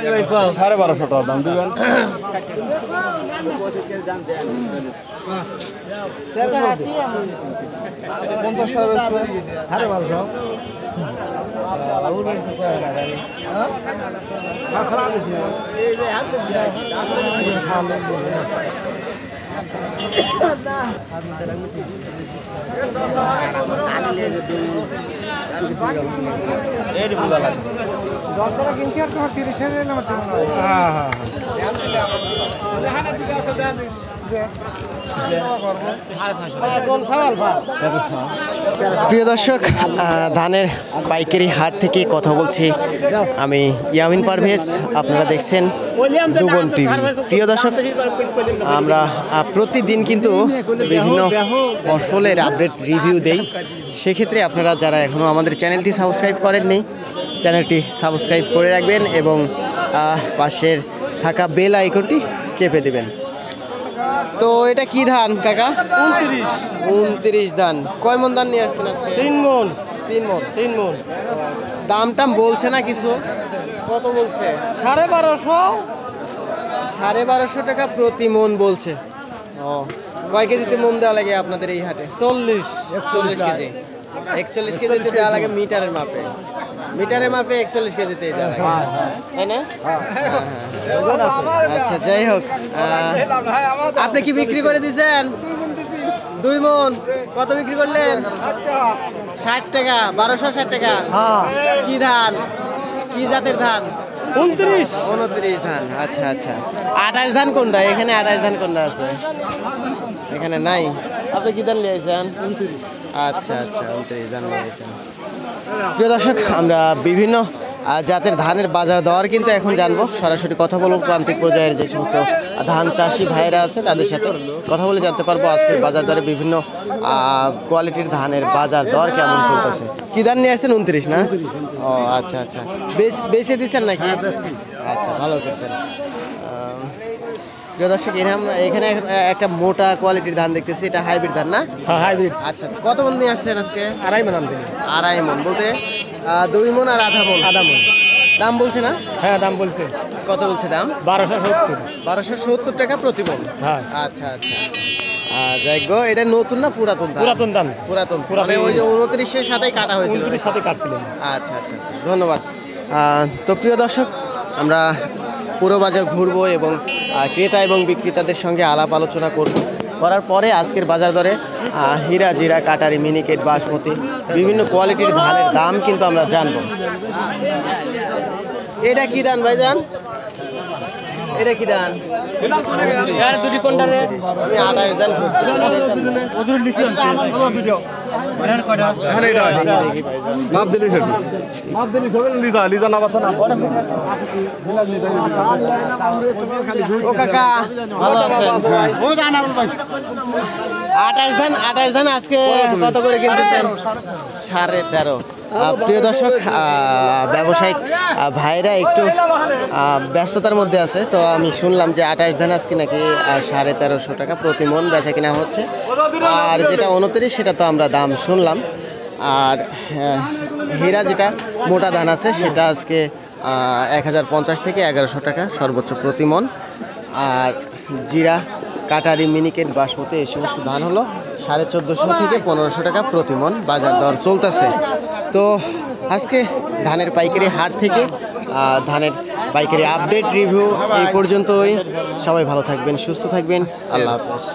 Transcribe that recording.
12,500 টাকা দাম দিবেন। প্রিয় দর্শক, ধানের পাইকারি হাট থেকে কথা বলছি আমি ইয়ামিন পারভেজ। আপনারা দেখছেন দুবন টিভি। প্রিয় দর্শক, আমরা প্রতিদিন কিন্তু বিভিন্ন ফসলের আপডেট রিভিউ দেই। সেক্ষেত্রে আপনারা যারা এখনও আমাদের চ্যানেলটি সাবস্ক্রাইব করেননি, চ্যানেলটি সাবস্ক্রাইব করে রাখবেন এবং পাশের থাকা বেল আইকনটি চেপে দেবেন। তো এটা কি ধান কাকা? 29 ধান। কয় মন ধান নিয়ে আসছেন আজকে? 3 মন। 3 মন। দাম টাম বলছে না কিছু? কত বলছে? 1250 টাকা প্রতি মন বলছে। ও, কয় কেজিতে মন দেওয়া লাগে আপনাদের এই হাটে? 40 কেজি। 41 কেজিতে দেওয়া লাগে মিটারের মাপে। মিটারের মাপে 41 কেজিতে দেওয়া লাগে, তাই না? আচ্ছা, যাই হোক, আপনি কি বিক্রি করে দিয়েছেন? 2 মন। কত বিক্রি করলেন? 60 টাকা। 1260 টাকা। কি ধান, কি জাতের ধান? 29 ধান। আচ্ছা আচ্ছা। 28 ধান কোনটা? এখানে 28 ধান কোনটা আছে? এখানে নাই। আপনি কি ধান নিয়েছেন? আচ্ছা আচ্ছা, 29 ধান নিয়েছেন। প্রিয় দর্শক, আমরা বিভিন্ন জাতের ধানের বাজার দর কিন্তু এখন জানবো। সরাসরি কথা বলবো প্রান্তিক পর্যায়ের যে সমস্ত ধান চাষি ভাইরা আছে তাদের সাথে কথা বলে জানতে পারবো আজকের বাজার দরে বিভিন্ন কোয়ালিটির ধানের বাজার দর কেমন চলতেছে। কি ধান নিয়ে আসছেন? 29 না? ও আচ্ছা আচ্ছা। বেচে দিচ্ছেন নাকি? আচ্ছা, ভালো করছেন। প্রিয় দর্শক, এখানে একটা মোটা কোয়ালিটির ধান দেখতেছি। এটা হাইব্রিড ধান না? হ্যাঁ, হাইব্রিড। আচ্ছা, কত মন নিয়ে আসছেন আজকে? 2.5 মন। 2.5 মন বলতে 2 মন আর আধা মন। দাম বলছে না? হ্যাঁ, দাম বলছে। কত বলছে দাম? 1270 টাকা প্রতি মন। হ্যাঁ। আচ্ছা আচ্ছা। যাই গো, এটা নতুন না পুরাতন ধান? পুরাতন। মানে ওই যে 29-এর সাথেই কাটা হয়েছিল। 29-এর সাথে কাটছিলেন। আচ্ছা আচ্ছা, ধন্যবাদ। তো প্রিয় দর্শক, আমরা পুরো বাজার ঘুরবো এবং ক্রেতা এবং বিক্রেতাদের সঙ্গে আলাপ আলোচনা করার পরে আজকের বাজার দরে হীরা, জিরা, কাটারি, মিনিকেট, বাসমতি বিভিন্ন কোয়ালিটির ধানের দাম কিন্তু আমরা জানবো। এটা কি ধান ভাইজান? এটা কি ধান? আমি 28 ধান ও কাকা, ভালো আছেন? 28 ধান আজকে কত করে কিনতেছেন? 13.5। প্রিয় দর্শক, ব্যবসায়িক ভাইরা একটু ব্যস্ততার মধ্যে আছে, তো আমি শুনলাম যে 28 ধান আজকে নাকি 1350 টাকা প্রতি মন বেচা কিনা হচ্ছে। আর যেটা 29 সেটা তো আমরা দাম শুনলাম। আর হীরা যেটা মোটা ধান আছে সেটা আজকে 1050 থেকে 1100 টাকা সর্বোচ্চ প্রতি মন। আর জিরা, কাটারি, মিনিকেট, বাসমতি এই সমস্ত ধান হলো 1450 থেকে 1500 টাকা প্রতি মন বাজার দর চলতেছে। তো আজকে ধানের পাইকারি হাট থেকে ধানের পাইকারি আপডেট রিভিউ এই পর্যন্তই। সবাই ভালো থাকবেন, সুস্থ থাকবেন। আল্লাহ হাফেজ।